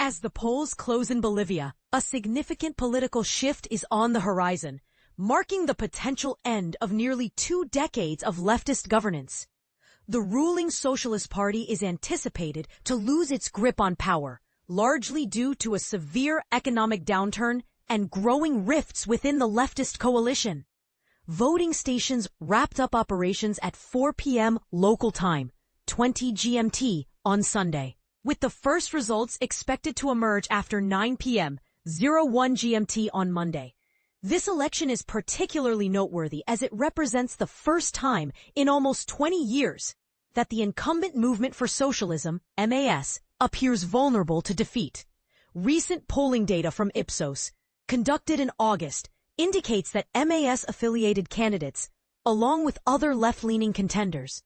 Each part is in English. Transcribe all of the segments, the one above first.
As the polls close in Bolivia, a significant political shift is on the horizon, marking the potential end of nearly 2 decades of leftist governance. The ruling Socialist Party is anticipated to lose its grip on power, largely due to a severe economic downturn and growing rifts within the leftist coalition. Voting stations wrapped up operations at 4 p.m. local time, 20 GMT on Sunday, with the first results expected to emerge after 9 p.m. 01 GMT on Monday. This election is particularly noteworthy as it represents the first time in almost 20 years that the incumbent Movement for Socialism, MAS, appears vulnerable to defeat. Recent polling data from Ipsos, conducted in August, indicates that MAS-affiliated candidates, along with other left-leaning contenders,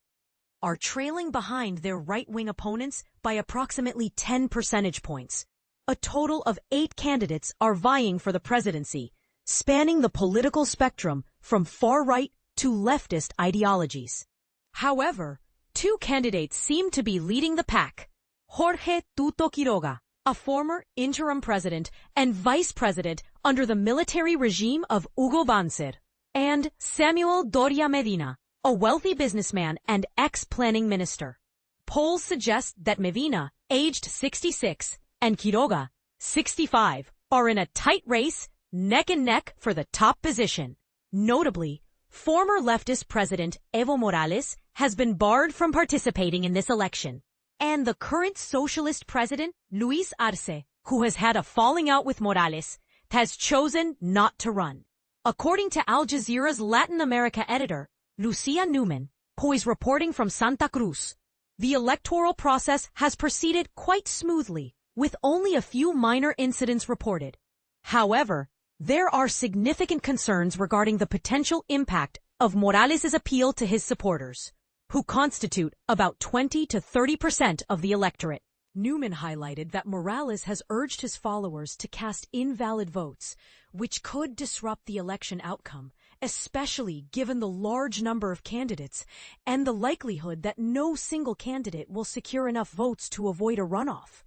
are trailing behind their right-wing opponents by approximately 10 percentage points. A total of 8 candidates are vying for the presidency, spanning the political spectrum from far-right to leftist ideologies. However, 2 candidates seem to be leading the pack. Jorge Tuto Quiroga, a former interim president and vice president under the military regime of Hugo Banzer, and Samuel Doria Medina, a wealthy businessman and ex-planning minister. Polls suggest that Medina, aged 66, and Quiroga, 65, are in a tight race, neck and neck for the top position. Notably, former leftist president Evo Morales has been barred from participating in this election, and the current socialist president, Luis Arce, who has had a falling out with Morales, has chosen not to run. According to Al Jazeera's Latin America editor, Lucia Newman, who is reporting from Santa Cruz, the electoral process has proceeded quite smoothly, with only a few minor incidents reported. However, there are significant concerns regarding the potential impact of Morales' appeal to his supporters, who constitute about 20 to 30% of the electorate. Newman highlighted that Morales has urged his followers to cast invalid votes, which could disrupt the election outcome, especially given the large number of candidates and the likelihood that no single candidate will secure enough votes to avoid a runoff.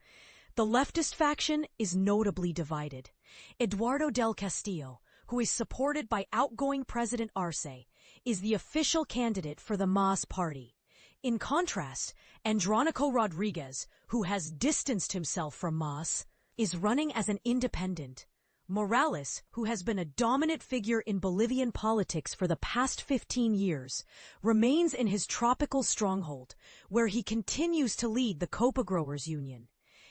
The leftist faction is notably divided. Eduardo del Castillo, who is supported by outgoing President Arce, is the official candidate for the MAS party. In contrast, Andrónico Rodriguez, who has distanced himself from MAS, is running as an independent. Morales, who has been a dominant figure in Bolivian politics for the past 15 years, remains in his tropical stronghold, where he continues to lead the Copa Growers Union.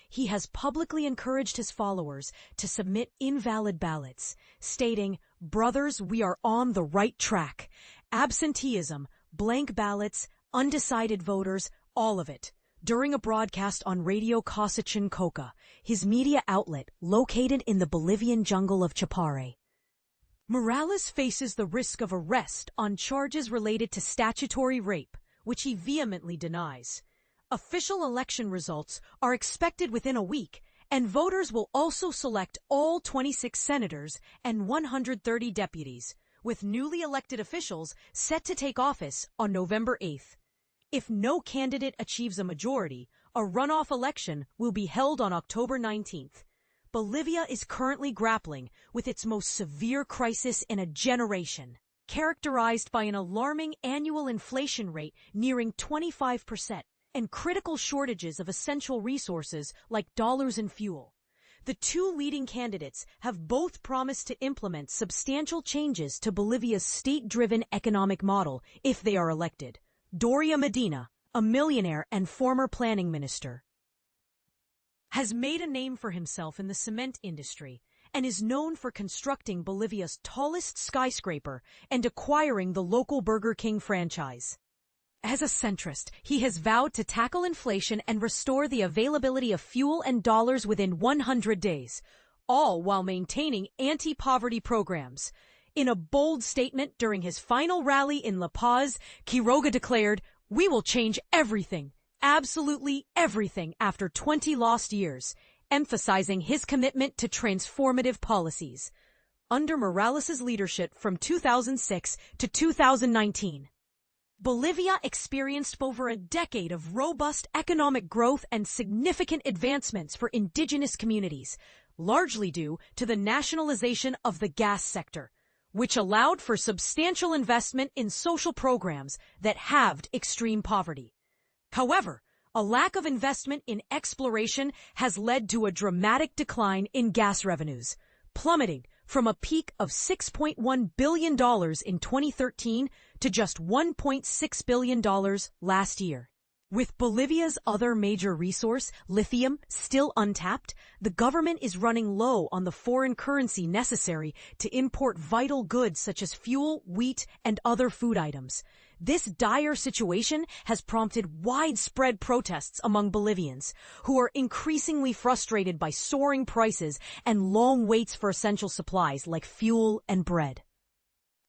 He has publicly encouraged his followers to submit invalid ballots, stating, "Brothers, we are on the right track. Absenteeism, blank ballots, undecided voters, all of it," during a broadcast on Radio Cosachin Coca, his media outlet located in the Bolivian jungle of Chapare. Morales faces the risk of arrest on charges related to statutory rape, which he vehemently denies. Official election results are expected within a week, and voters will also select all 26 senators and 130 deputies, with newly elected officials set to take office on November 8th. If no candidate achieves a majority, a runoff election will be held on October 19th. Bolivia is currently grappling with its most severe crisis in a generation, characterized by an alarming annual inflation rate nearing 25%. And critical shortages of essential resources like dollars and fuel. The 2 leading candidates have both promised to implement substantial changes to Bolivia's state-driven economic model if they are elected. Doria Medina, a millionaire and former planning minister, has made a name for himself in the cement industry and is known for constructing Bolivia's tallest skyscraper and acquiring the local Burger King franchise. As a centrist, he has vowed to tackle inflation and restore the availability of fuel and dollars within 100 days, all while maintaining anti-poverty programs. In a bold statement during his final rally in La Paz, Quiroga declared, "We will change everything, absolutely everything after 20 lost years," emphasizing his commitment to transformative policies. Under Morales' leadership from 2006 to 2019, Bolivia experienced over a decade of robust economic growth and significant advancements for indigenous communities, largely due to the nationalization of the gas sector, which allowed for substantial investment in social programs that halved extreme poverty. However, a lack of investment in exploration has led to a dramatic decline in gas revenues, plummeting from a peak of $6.1 billion in 2013 to just $1.6 billion last year. With Bolivia's other major resource, lithium, still untapped, the government is running low on the foreign currency necessary to import vital goods such as fuel, wheat, and other food items. This dire situation has prompted widespread protests among Bolivians, who are increasingly frustrated by soaring prices and long waits for essential supplies like fuel and bread.